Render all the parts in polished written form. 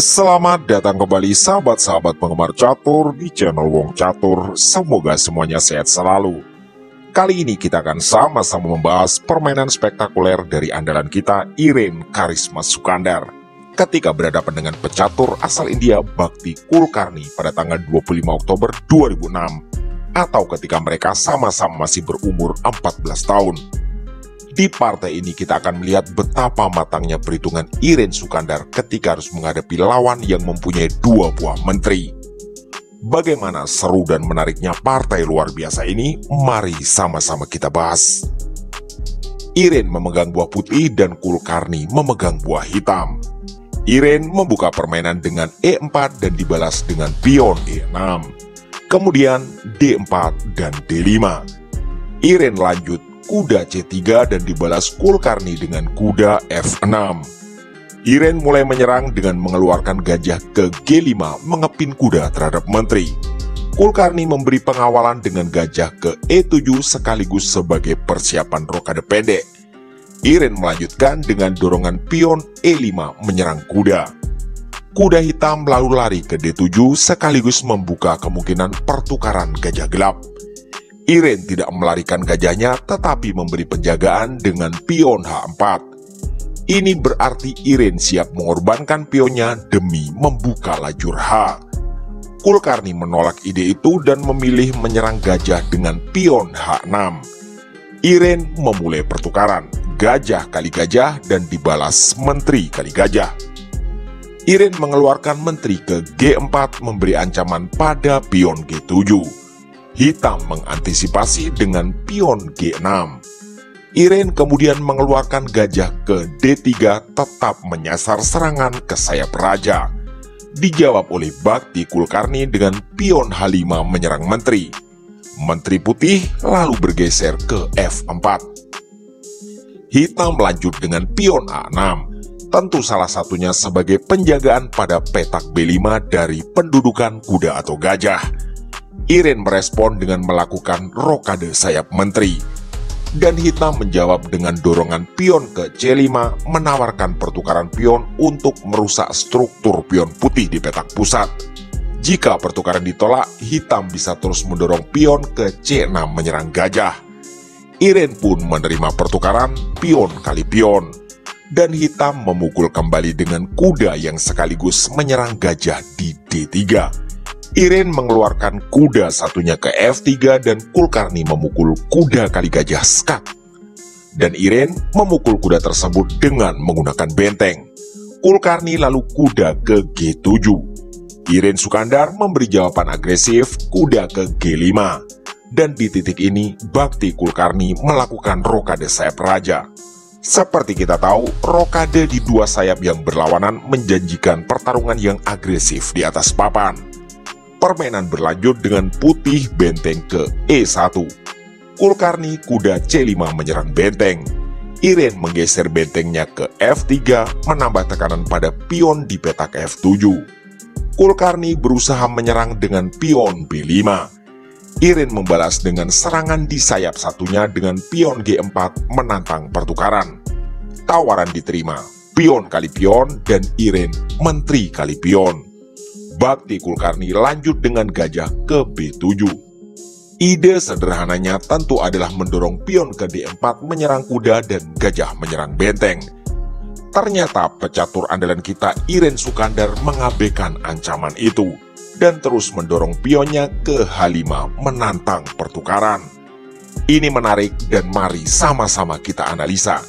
Selamat datang kembali sahabat-sahabat penggemar catur di channel Wong Catur. Semoga semuanya sehat selalu. Kali ini kita akan sama-sama membahas permainan spektakuler dari andalan kita, Iren Karisma Sukandar, ketika berhadapan dengan pecatur asal India Bhakti Kulkarni pada tanggal 25 Oktober 2006, atau ketika mereka sama-sama masih berumur 14 tahun. Di partai ini kita akan melihat betapa matangnya perhitungan Iren Sukandar ketika harus menghadapi lawan yang mempunyai 2 buah menteri. Bagaimana seru dan menariknya partai luar biasa ini? Mari sama-sama kita bahas. Iren memegang buah putih dan Kulkarni memegang buah hitam. Iren membuka permainan dengan E4 dan dibalas dengan pion E6. Kemudian D4 dan D5. Iren lanjut kuda C3 dan dibalas Kulkarni dengan kuda F6. Iren mulai menyerang dengan mengeluarkan gajah ke G5 mengepin kuda terhadap menteri. Kulkarni memberi pengawalan dengan gajah ke E7 sekaligus sebagai persiapan rokade pendek. Iren melanjutkan dengan dorongan pion E5 menyerang kuda. Kuda hitam lalu lari ke D7 sekaligus membuka kemungkinan pertukaran gajah gelap. Iren tidak melarikan gajahnya tetapi memberi penjagaan dengan pion H4. Ini berarti Iren siap mengorbankan pionnya demi membuka lajur H. Kulkarni menolak ide itu dan memilih menyerang gajah dengan pion H6. Iren memulai pertukaran gajah kali gajah dan dibalas menteri kali gajah. Iren mengeluarkan menteri ke G4 memberi ancaman pada pion G7. Hitam mengantisipasi dengan pion G6. Iren kemudian mengeluarkan gajah ke D3 tetap menyasar serangan ke sayap raja. Dijawab oleh Bhakti Kulkarni dengan pion H5 menyerang menteri. Menteri putih lalu bergeser ke F4. Hitam lanjut dengan pion A6. Tentu salah satunya sebagai penjagaan pada petak B5 dari pendudukan kuda atau gajah. Iren merespon dengan melakukan rokade sayap menteri. Dan hitam menjawab dengan dorongan pion ke C5 menawarkan pertukaran pion untuk merusak struktur pion putih di petak pusat. Jika pertukaran ditolak, hitam bisa terus mendorong pion ke C6 menyerang gajah. Iren pun menerima pertukaran pion kali pion. Dan hitam memukul kembali dengan kuda yang sekaligus menyerang gajah di D3. Iren mengeluarkan kuda satunya ke F3 dan Kulkarni memukul kuda kali gajah skak. Dan Iren memukul kuda tersebut dengan menggunakan benteng. Kulkarni lalu kuda ke G7. Iren Sukandar memberi jawaban agresif kuda ke G5. Dan di titik ini Bhakti Kulkarni melakukan rokade sayap raja. Seperti kita tahu, rokade di 2 sayap yang berlawanan menjanjikan pertarungan yang agresif di atas papan. Permainan berlanjut dengan putih benteng ke E1. Kulkarni kuda C5 menyerang benteng. Iren menggeser bentengnya ke F3 menambah tekanan pada pion di petak F7. Kulkarni berusaha menyerang dengan pion B5. Iren membalas dengan serangan di sayap satunya dengan pion G4 menantang pertukaran. Tawaran diterima, pion kali pion dan Iren menteri kali pion. Bhakti Kulkarni lanjut dengan gajah ke B7. Ide sederhananya tentu adalah mendorong pion ke D4 menyerang kuda dan gajah menyerang benteng. Ternyata pecatur andalan kita Iren Sukandar mengabaikan ancaman itu dan terus mendorong pionnya ke H5 menantang pertukaran. Ini menarik dan mari sama-sama kita analisa.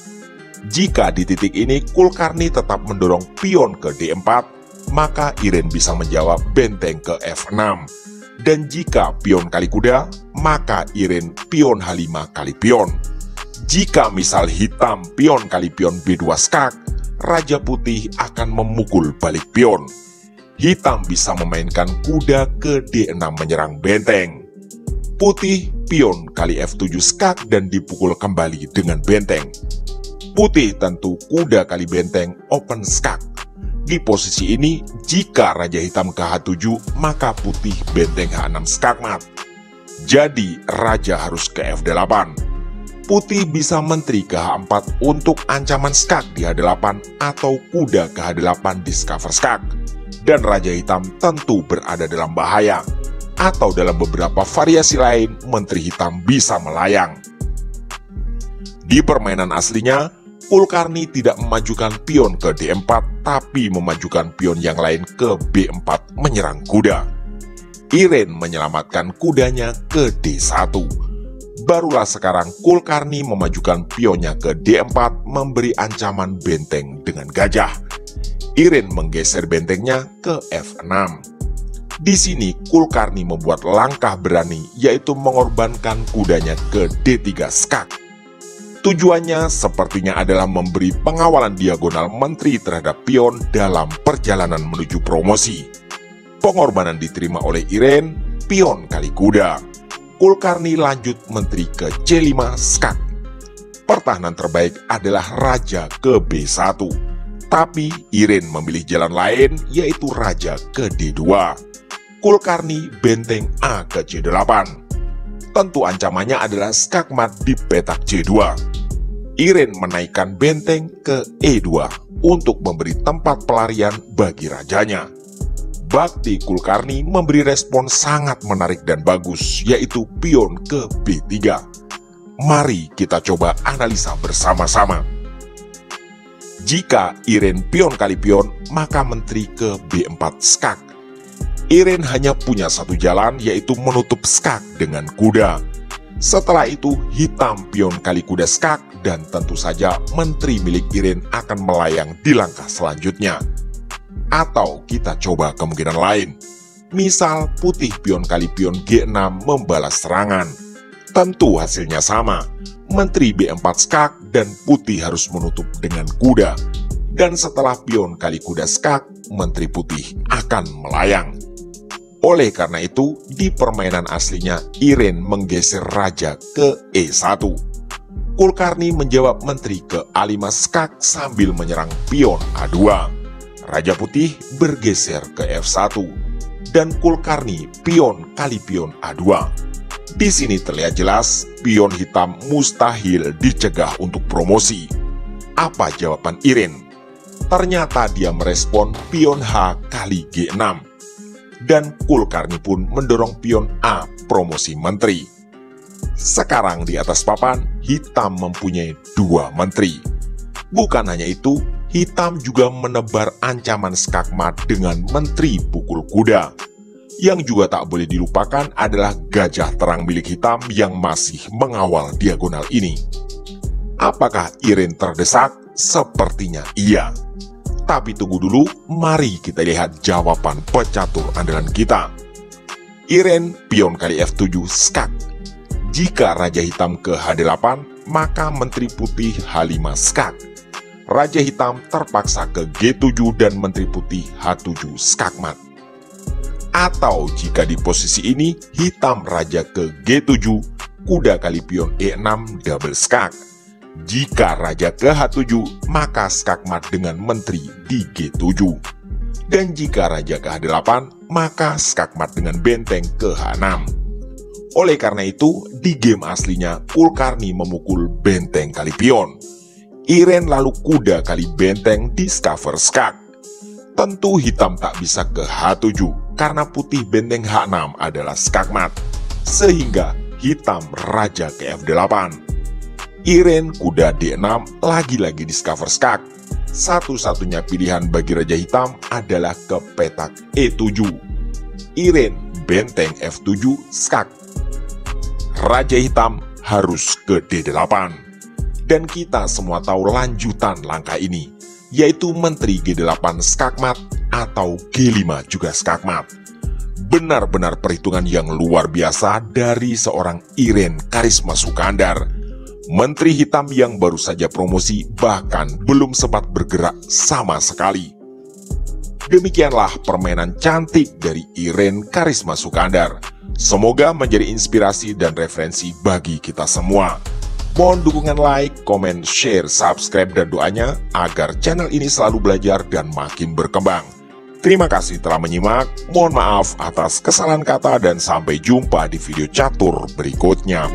Jika di titik ini Kulkarni tetap mendorong pion ke D4, maka Iren bisa menjawab benteng ke F6. Dan jika pion kali kuda, maka Iren pion H5 kali pion. Jika misal hitam pion kali pion B2 skak, Raja Putih akan memukul balik pion. Hitam bisa memainkan kuda ke D6 menyerang benteng. Putih pion kali F7 skak dan dipukul kembali dengan benteng. Putih tentu kuda kali benteng open skak. Di posisi ini, jika Raja Hitam ke H7, maka putih benteng H6 skakmat. Jadi, Raja harus ke F8. Putih bisa menteri ke H4 untuk ancaman skak di H8 atau kuda ke H8 discover skak. Dan Raja Hitam tentu berada dalam bahaya. Atau dalam beberapa variasi lain, Menteri Hitam bisa melayang. Di permainan aslinya, Kulkarni tidak memajukan pion ke D4, tapi memajukan pion yang lain ke B4 menyerang kuda. Iren menyelamatkan kudanya ke D1. Barulah sekarang Kulkarni memajukan pionnya ke D4 memberi ancaman benteng dengan gajah. Iren menggeser bentengnya ke F6. Di sini Kulkarni membuat langkah berani, yaitu mengorbankan kudanya ke D3 skak. Tujuannya sepertinya adalah memberi pengawalan diagonal menteri terhadap pion dalam perjalanan menuju promosi. Pengorbanan diterima oleh Iren, pion kali kuda. Kulkarni lanjut menteri ke C5 skak. Pertahanan terbaik adalah raja ke B1. Tapi Iren memilih jalan lain, yaitu raja ke D2. Kulkarni benteng A ke C8. Tentu ancamannya adalah skakmat di petak C2. Iren menaikkan benteng ke E2 untuk memberi tempat pelarian bagi rajanya. Bakti Kulkarni memberi respon sangat menarik dan bagus, yaitu pion ke B3. Mari kita coba analisa bersama-sama. Jika Iren pion kali pion, maka menteri ke B4 skak. Iren hanya punya satu jalan, yaitu menutup skak dengan kuda. Setelah itu, hitam pion kali kuda skak, dan tentu saja menteri milik Iren akan melayang di langkah selanjutnya. Atau kita coba kemungkinan lain. Misal putih pion kali pion G6 membalas serangan. Tentu hasilnya sama. Menteri B4 skak dan putih harus menutup dengan kuda. Dan setelah pion kali kuda skak, menteri putih akan melayang. Oleh karena itu, di permainan aslinya Iren menggeser raja ke E1. Kulkarni menjawab menteri ke A5 skak sambil menyerang pion A2. Raja putih bergeser ke F1 dan Kulkarni pion kali pion A2. Di sini terlihat jelas pion hitam mustahil dicegah untuk promosi. Apa jawaban Iren? Ternyata dia merespon pion H kali G6. Dan Kulkarni pun mendorong pion A promosi menteri. Sekarang di atas papan, hitam mempunyai 2 menteri. Bukan hanya itu, hitam juga menebar ancaman skakmat dengan menteri pukul kuda. Yang juga tak boleh dilupakan adalah gajah terang milik hitam yang masih mengawal diagonal ini. Apakah Iren terdesak? Sepertinya iya. Tapi tunggu dulu, mari kita lihat jawaban pecatur andalan kita. Iren pion kali F7 skak. Jika raja hitam ke H8, maka menteri putih H5 skak. Raja hitam terpaksa ke G7 dan menteri putih H7 skakmat. Atau jika di posisi ini hitam raja ke G7, kuda kali pion E6 double skak. Jika raja ke H7, maka skakmat dengan menteri di G7. Dan jika raja ke H8, maka skakmat dengan benteng ke H6. Oleh karena itu, di game aslinya Kulkarni memukul benteng kali pion. Iren lalu kuda kali benteng discover skak. Tentu hitam tak bisa ke H7 karena putih benteng H6 adalah skakmat. Sehingga hitam raja ke F8. Iren kuda D6 lagi-lagi discover skak. Satu-satunya pilihan bagi raja hitam adalah ke petak E7. Iren benteng F7 skak. Raja hitam harus ke D8. Dan kita semua tahu lanjutan langkah ini, yaitu menteri G8 skakmat atau G5 juga skakmat. Benar-benar perhitungan yang luar biasa dari seorang Iren Karisma Sukandar. Menteri hitam yang baru saja promosi bahkan belum sempat bergerak sama sekali. Demikianlah permainan cantik dari Iren Karisma Sukandar. Semoga menjadi inspirasi dan referensi bagi kita semua. Mohon dukungan like, komen, share, subscribe, dan doanya agar channel ini selalu belajar dan makin berkembang. Terima kasih telah menyimak, mohon maaf atas kesalahan kata dan sampai jumpa di video catur berikutnya.